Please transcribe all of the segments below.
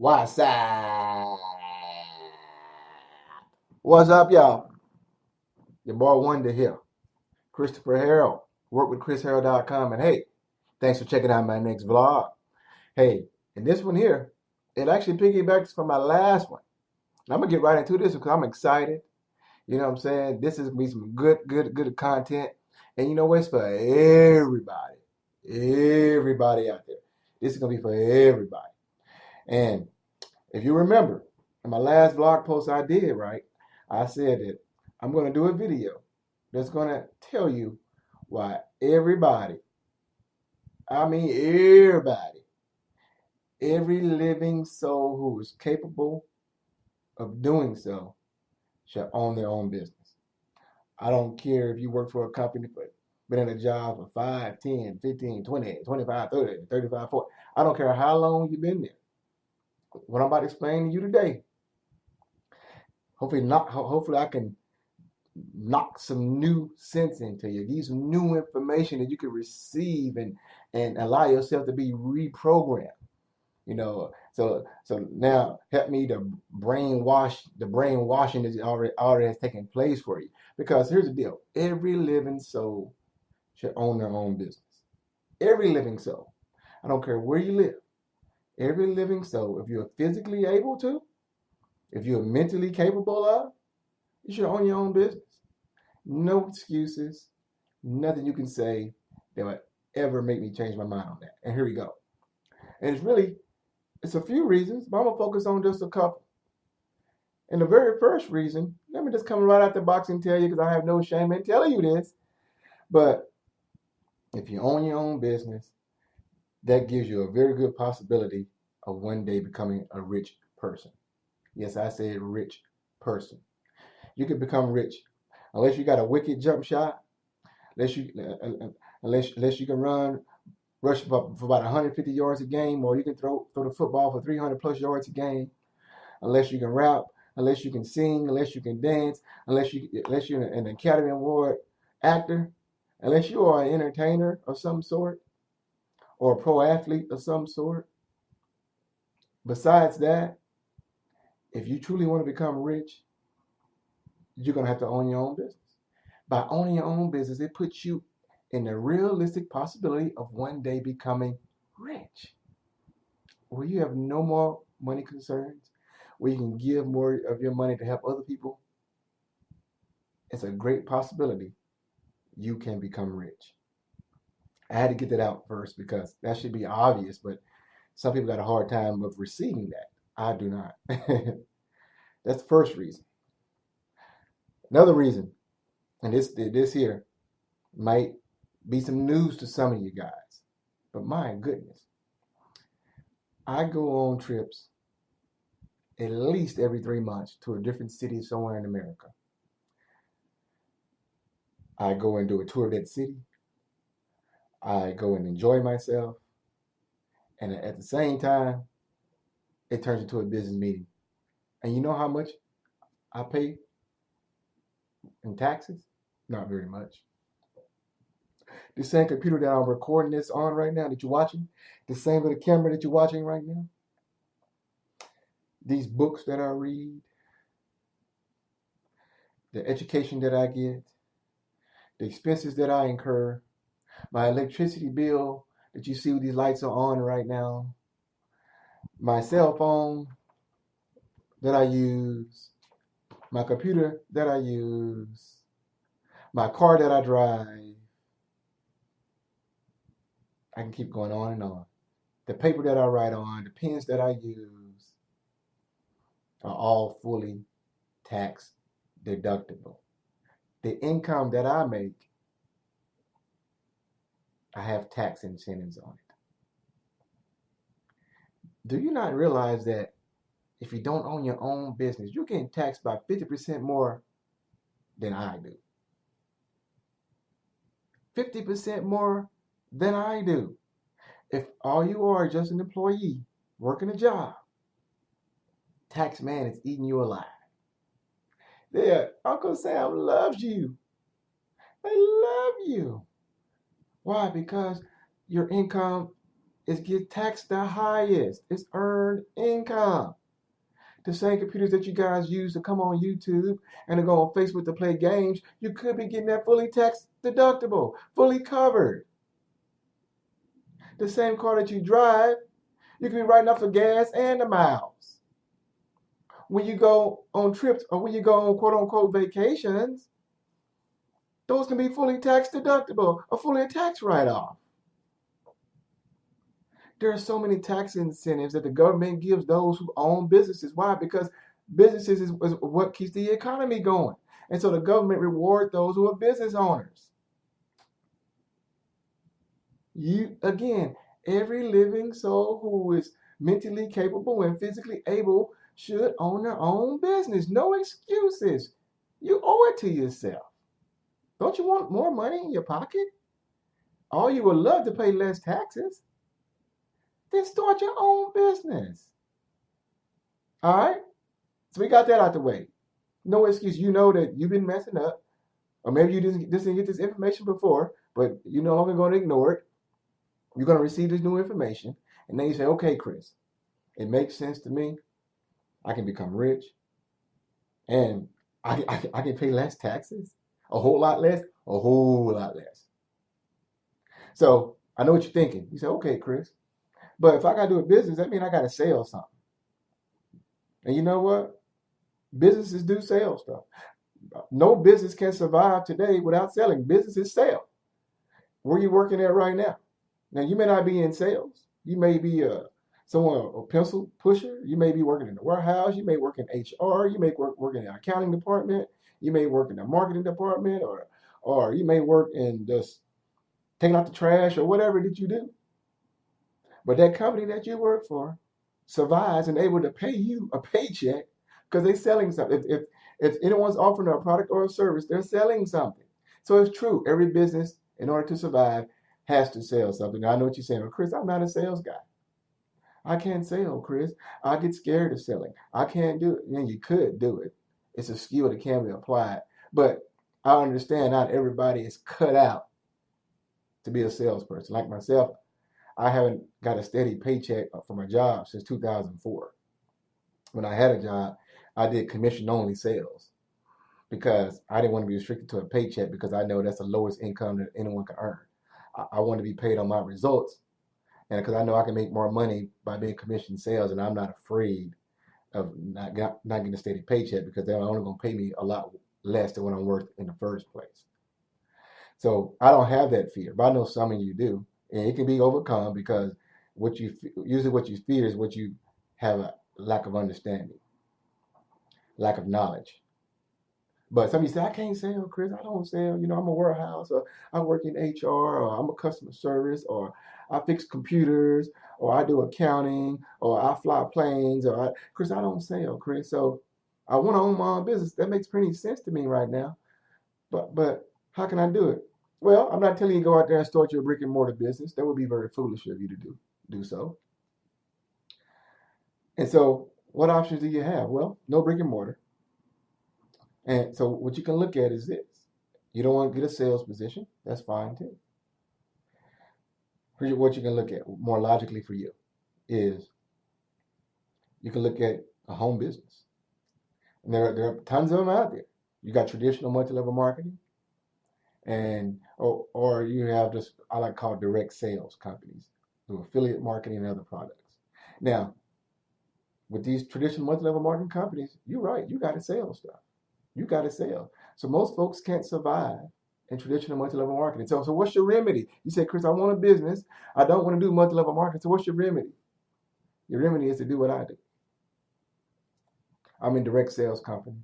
What's up? What's up, y'all? Your boy Wonder here. Christopher Harrell. Work with ChrisHarrell.com. And hey, thanks for checking out my next vlog. Hey, and this one here, it actually piggybacks from my last one. And I'm going to get right into this because I'm excited. You know what I'm saying? This is going to be some good content. And you know what? It's for everybody. Everybody out there. This is going to be for everybody. And if you remember, in my last blog post I did, right, I said that I'm going to do a video that's going to tell you why everybody, I mean everybody, every living soul who is capable of doing so shall own their own business. I don't care if you work for a company, but been in a job for 5, 10, 15, 20, 25, 30, 35, 40. I don't care how long you've been there. What I'm about to explain to you today, hopefully I can knock some new sense into you, give you some new information that you can receive and allow yourself to be reprogrammed. You know, so now help me to the brainwashing that already has taken place for you. Because here's the deal: every living soul should own their own business. Every living soul. I don't care where you live. Every living soul, if you're physically able to, if you're mentally capable of, you should own your own business. No excuses, nothing you can say that would ever make me change my mind on that. And here we go. And it's a few reasons, but I'm going to focus on just a couple. And the very first reason, let me just come right out the box and tell you, because I have no shame in telling you this, but if you own your own business, that gives you a very good possibility of one day becoming a rich person. Yes, I said rich person. You can become rich unless you got a wicked jump shot, unless you can rush for about 150 yards a game, or you can throw the football for 300 plus yards a game, unless you can rap, unless you can sing, unless you can dance, unless you're an Academy Award actor, unless you are an entertainer of some sort, or a pro athlete of some sort. Besides that, if you truly want to become rich, you're going to have to own your own business. By owning your own business, it puts you in the realistic possibility of one day becoming rich, where you have no more money concerns, where you can give more of your money to help other people. It's a great possibility you can become rich. I had to get that out first because that should be obvious, but some people got a hard time of receiving that. I do not. That's the first reason. Another reason, and this here might be some news to some of you guys, but my goodness, I go on trips at least every 3 months to a different city somewhere in America. I go and do a tour of that city. I go and enjoy myself. And at the same time, it turns into a business meeting. And you know how much I pay in taxes? Not very much. The same computer that I'm recording this on right now that you're watching, the same with the camera that you're watching right now, these books that I read, the education that I get, the expenses that I incur, my electricity bill that you see these lights are on right now, my cell phone that I use, my computer that I use, my car that I drive. I can keep going on and on. The paper that I write on, the pens that I use are all fully tax deductible. The income that I make, I have tax incentives on it. Do you not realize that if you don't own your own business, you're getting taxed by 50% more than I do? 50% more than I do. If all you are is just an employee working a job, tax man is eating you alive. There, Uncle Sam loves you. They love you. Why? Because your income it gets taxed the highest. It's earned income. The same computers that you guys use to come on YouTube and to go on Facebook to play games, you could be getting that fully tax deductible, fully covered. The same car that you drive, you could be writing off the gas and the miles. When you go on trips or when you go on quote unquote vacations, those can be fully tax deductible or fully a tax write-off. There are so many tax incentives that the government gives those who own businesses. Why? Because businesses is what keeps the economy going. And so the government rewards those who are business owners. Again, every living soul who is mentally capable and physically able should own their own business. No excuses. You owe it to yourself. Don't you want more money in your pocket? All you would love to pay less taxes. Then start your own business. All right? So we got that out the way. No excuse. You know that you've been messing up, or maybe you didn't get this information before, but you're no longer going to ignore it. You're going to receive this new information, and then you say, okay, Chris, it makes sense to me. I can become rich, and I can pay less taxes, a whole lot less, a whole lot less. So I know what you're thinking. You say, okay, Chris, but if I got to do a business, that means I got to sell something. And you know what? Businesses do sell stuff. No business can survive today without selling. Businesses sell. Where are you working at right now? Now, you may not be in sales. You may be a pencil pusher. You may be working in the warehouse. You may work in HR. You may work in the accounting department. You may work in the marketing department, or you may work in just taking out the trash or whatever that you do. But that company that you work for survives and able to pay you a paycheck because they're selling something. If anyone's offering a product or a service, they're selling something. So it's true. Every business, in order to survive, has to sell something. Now, I know what you're saying. Well, Chris, I'm not a sales guy. I can't sell, Chris. I get scared of selling. I can't do it. And you could do it. It's a skill that can be applied. But I understand not everybody is cut out to be a salesperson. Like myself, I haven't got a steady paycheck from a job since 2004. When I had a job, I did commission-only sales because I didn't want to be restricted to a paycheck because I know that's the lowest income that anyone can earn. I want to be paid on my results, and because I know I can make more money by being commission sales, and I'm not afraid of not getting a steady paycheck because they're only going to pay me a lot less than what I'm worth in the first place. So I don't have that fear, but I know some of you do, and it can be overcome because usually what you fear is what you have a lack of understanding, lack of knowledge. But some of you say, I can't sell, Chris. I don't sell. I'm a warehouse, or I work in HR, or I'm a customer service, or I fix computers, or I do accounting, or I fly planes, Chris, I don't sell, Chris. So I want to own my own business. That makes pretty sense to me right now. But how can I do it? Well, I'm not telling you to go out there and start your brick and mortar business. That would be very foolish of you to do so. And so what options do you have? Well, no brick and mortar. And so what you can look at is this. You don't want to get a sales position. That's fine too. What you can look at more logically for you is you can look at a home business. And there are tons of them out there. You got traditional multi-level marketing, or you have just, I like to call direct sales companies do affiliate marketing and other products. Now, with these traditional multi-level marketing companies, you're right. You got to sell stuff. You got to sell. So most folks can't survive in traditional multi-level marketing. So what's your remedy? You say, Chris, I want a business. I don't want to do multi-level marketing. So what's your remedy? Your remedy is to do what I do. I'm in direct sales company.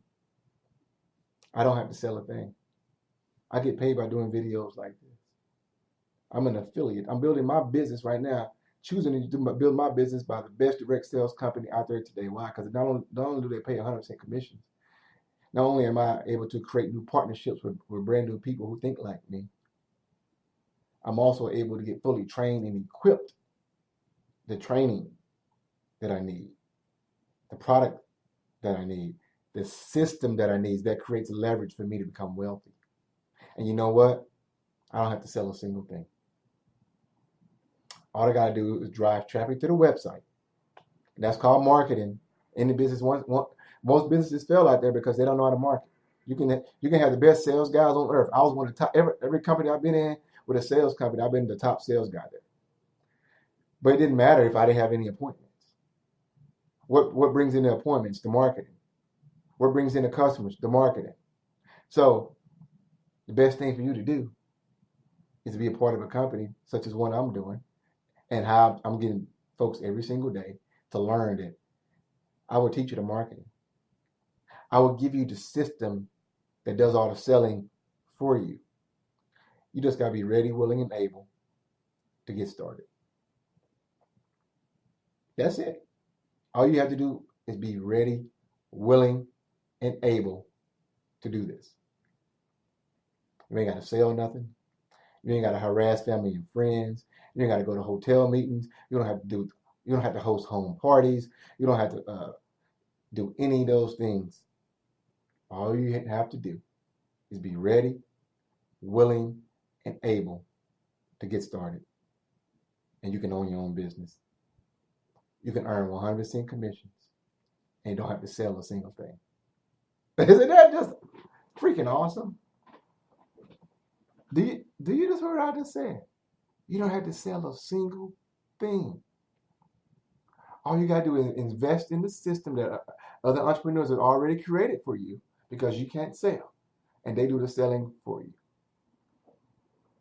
I don't have to sell a thing. I get paid by doing videos like this. I'm an affiliate. I'm building my business right now, choosing to build my business by the best direct sales company out there today. Why? Because not only do they pay 100% commissions, not only am I able to create new partnerships with brand new people who think like me, I'm also able to get fully trained and equipped, the training that I need, the product that I need, the system that I need that creates leverage for me to become wealthy. And you know what? I don't have to sell a single thing. All they got to do is drive traffic to the website. That's called marketing. In the business, most businesses fail out there because they don't know how to market. You can have the best sales guys on earth. I was one of the top, every company I've been in with a sales company, I've been the top sales guy there. But it didn't matter if I didn't have any appointments. What brings in the appointments? The marketing. What brings in the customers? The marketing. So the best thing for you to do is to be a part of a company such as what I'm doing, and how I'm getting folks every single day to learn that I will teach you the marketing. I will give you the system that does all the selling for you. You just got to be ready, willing, and able to get started. That's it. All you have to do is be ready, willing, and able to do this. You ain't got to sell nothing. You ain't got to harass family and friends. You ain't got to go to hotel meetings. You don't have to host home parties. You don't have to do any of those things. All you have to do is be ready, willing, and able to get started. And you can own your own business. You can earn 100% commissions and you don't have to sell a single thing. Isn't that just freaking awesome? Do you just heard what I just said? You don't have to sell a single thing. All you got to do is invest in the system that other entrepreneurs have already created for you, because you can't sell, and they do the selling for you.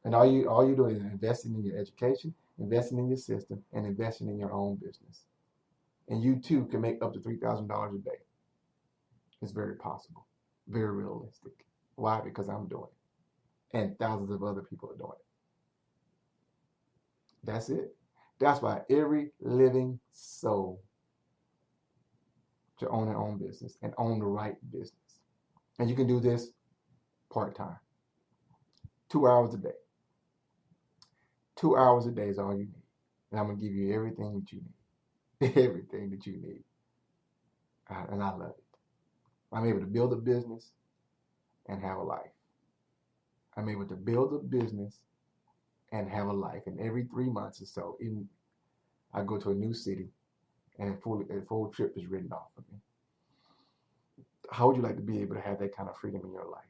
And all you do is investing in your education, investing in your system, and investing in your own business. And you too can make up to $3,000 a day. It's very possible, very realistic. Why? Because I'm doing it, and thousands of other people are doing it. That's it. That's why every living soul should own their own business and own the right business. And you can do this part-time. 2 hours a day. 2 hours a day is all you need. And I'm going to give you everything that you need. Everything that you need. And I love it. I'm able to build a business and have a life. I'm able to build a business and have a life. And every 3 months or so, I go to a new city, and a full trip is written off of me. How would you like to be able to have that kind of freedom in your life?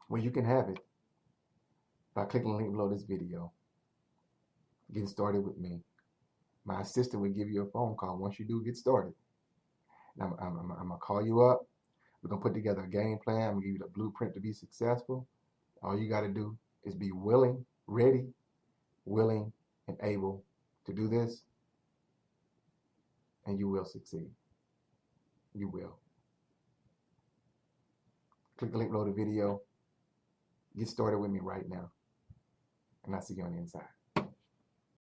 Well, you can have it by clicking the link below this video, getting started with me. My assistant will give you a phone call once you do get started. I'm going to call you up. We're going to put together a game plan. I'm going to give you the blueprint to be successful. All you got to do is be ready, willing, and able to do this, and you will succeed. You will. Click the link below the video. Get started with me right now, and I'll see you on the inside.